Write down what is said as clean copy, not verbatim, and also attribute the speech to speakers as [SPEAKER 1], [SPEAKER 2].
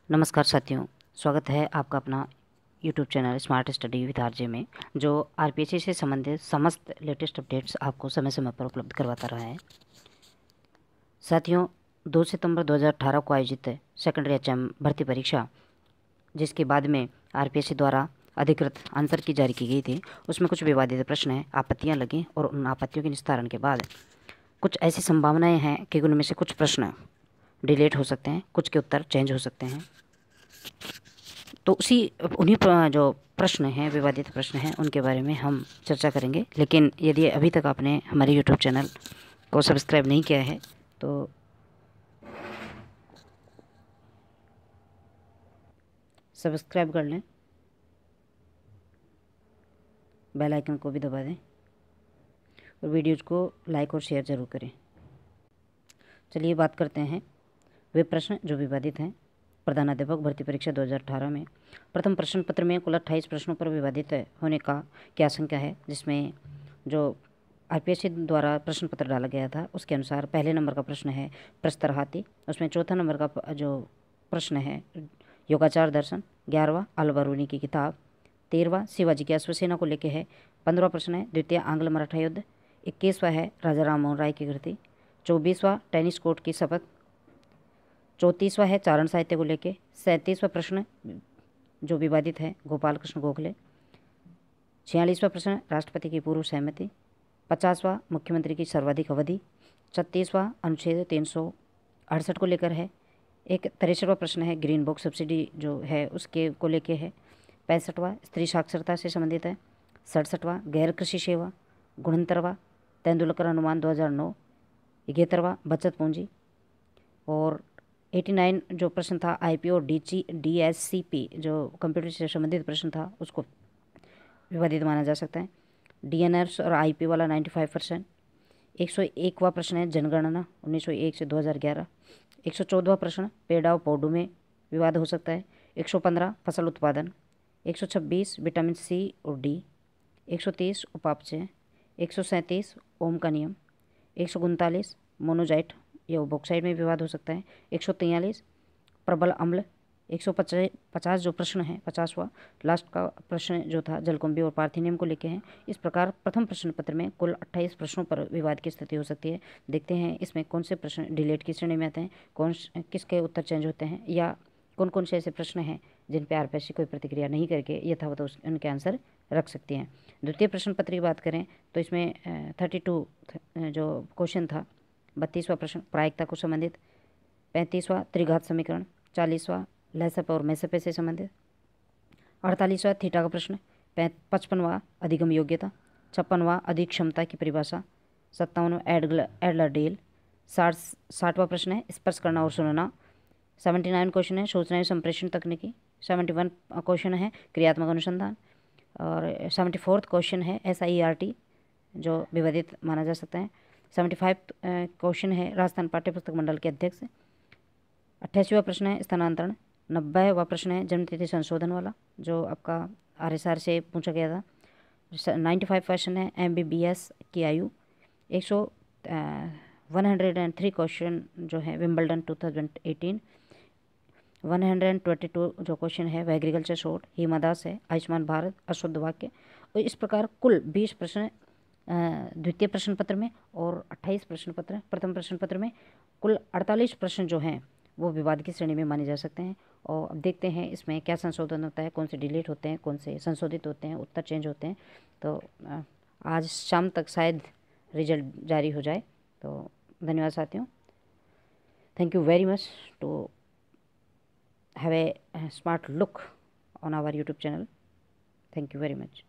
[SPEAKER 1] नमस्कार साथियों, स्वागत है आपका अपना YouTube channel smart study with RJ में, जो आरपीएससी से संबंधित समस्त लेटेस्ट अपडेट्स आपको समय समय पर उपलब्ध करवाता रहा है। साथियों, 2 सितंबर 2018 को आयोजित सेकेंडरी एचएम भर्ती परीक्षा, जिसके बाद में आरपीएससी द्वारा अधिकृत आंसर की जारी की गई थी, उसमें कुछ विवादित प्रश्न हैं, आपत्तियाँ लगी और उन आपत्तियों के निस्तारण के बाद कुछ ऐसी संभावनाएँ हैं कि उनमें से कुछ प्रश्न डिलीट हो सकते हैं, कुछ के उत्तर चेंज हो सकते हैं। तो उन्हीं जो प्रश्न हैं, विवादित प्रश्न हैं, उनके बारे में हम चर्चा करेंगे। लेकिन यदि अभी तक आपने हमारे यूट्यूब चैनल को सब्सक्राइब नहीं किया है तो सब्सक्राइब कर लें, बेल आइकन को भी दबा दें और वीडियोज़ को लाइक और शेयर ज़रूर करें। चलिए बात करते हैं वे प्रश्न जो विवादित हैं। प्रधानाध्यापक भर्ती परीक्षा 2018 में प्रथम प्रश्न पत्र में कुल 28 प्रश्नों पर विवादित होने का क्या आशंका है, जिसमें जो आरपीएससी द्वारा प्रश्न पत्र डाला गया था उसके अनुसार पहले नंबर का प्रश्न है प्रस्तर हाथी, उसमें चौथा नंबर का जो प्रश्न है योगाचार दर्शन, 11वां अल बरूनी की किताब, 13वां शिवाजी की अश्वसेना को लेके है, 15वां प्रश्न है द्वितीय आंग्ल मराठा युद्ध, 21वां है राजा राम मोहन राय की कृति, 24वां टेनिस कोर्ट की शपथ, 34वां है चारण साहित्य को लेके, 37वां प्रश्न जो विवादित है गोपाल कृष्ण गोखले, 46वां प्रश्न राष्ट्रपति की पूर्व सहमति, 50वां मुख्यमंत्री की सर्वाधिक अवधि, 36वां अनुच्छेद 368 को लेकर है, एक 63वां प्रश्न है ग्रीन बुक सब्सिडी जो है उसके को लेके है, 65वां स्त्री साक्षरता से संबंधित है, 67वां गैर कृषि सेवा, 69वां तेंदुलकर अनुमान 2009, 71वां बचत पूंजी और 89 जो प्रश्न था आईपीओ और डीएससीपी जो कंप्यूटर से संबंधित प्रश्न था उसको विवादित माना जा सकता है। डीएनएस और आईपी वाला 95%। 101वां प्रश्न है जनगणना 1901 से 2011। 114वां प्रश्न पेड़ाव पौधों में विवाद हो सकता है। 115 फसल उत्पादन, 126 विटामिन सी और डी, 130 उपापचय, 137 ओम का नियम, 139 मोनोजाइट या बॉक्साइड में विवाद हो सकता है, 143 प्रबल अम्ल, 150 जो प्रश्न है 50वां लास्ट का प्रश्न जो था जलकुंभी और पार्थिनियम को लेके हैं। इस प्रकार प्रथम प्रश्न पत्र में कुल 28 प्रश्नों पर विवाद की स्थिति हो सकती है। देखते हैं इसमें कौन से प्रश्न डिलेट की श्रेणी में आते हैं, किसके उत्तर चेंज होते हैं, या कौन कौन से ऐसे प्रश्न हैं जिन पर आरपीएससी कोई प्रतिक्रिया नहीं करके यथावत उनके आंसर रख सकती हैं। द्वितीय प्रश्न पत्र की बात करें तो इसमें 32 जो क्वेश्चन था। 32वां प्रश्न प्रायिकता को संबंधित, 35वां त्रिघात समीकरण, 40वां लहसप और मैसपे से संबंधित, 48वां थीटा का प्रश्न, 55वां अधिगम योग्यता, 56वां अधिक क्षमता की परिभाषा, 57वां एडलर डेल, 60वां प्रश्न है स्पर्श करना और सुनना, 79 क्वेश्चन है सूचना एवं संप्रेषण तकनीकी, 71 क्वेश्चन है क्रियात्मक अनुसंधान और 74 क्वेश्चन है SIERT जो विवादित माना जा सकता है। 75 क्वेश्चन है राजस्थान पाठ्यपुस्तक मंडल के अध्यक्ष। 88वां प्रश्न है स्थानांतरण। 90वां प्रश्न है जन्मतिथि संशोधन वाला जो आपका RSR से पूछा गया था। 95 क्वेश्चन है MBBS की आयु। 103 क्वेश्चन जो है विंबलडन 2018। 122 जो क्वेश्चन है वह एग्रीकल्चर शोर्ट, हिमा दास है, आयुष्मान भारत, अशुद्ध वाक्य। और इस प्रकार कुल 20 प्रश्न द्वितीय प्रश्न पत्र में और 28 प्रश्न पत्र प्रथम प्रश्न पत्र में, कुल 48 प्रश्न जो हैं वो विवाद की श्रेणी में माने जा सकते हैं। और अब देखते हैं इसमें क्या संशोधन होता है, कौन से डिलीट होते हैं, कौन से संशोधित होते हैं, उत्तर चेंज होते हैं। तो आज शाम तक शायद रिजल्ट जारी हो जाए। तो धन्यवाद साथियों, thank you very much to have a smart look on our YouTube channel. Thank you very much.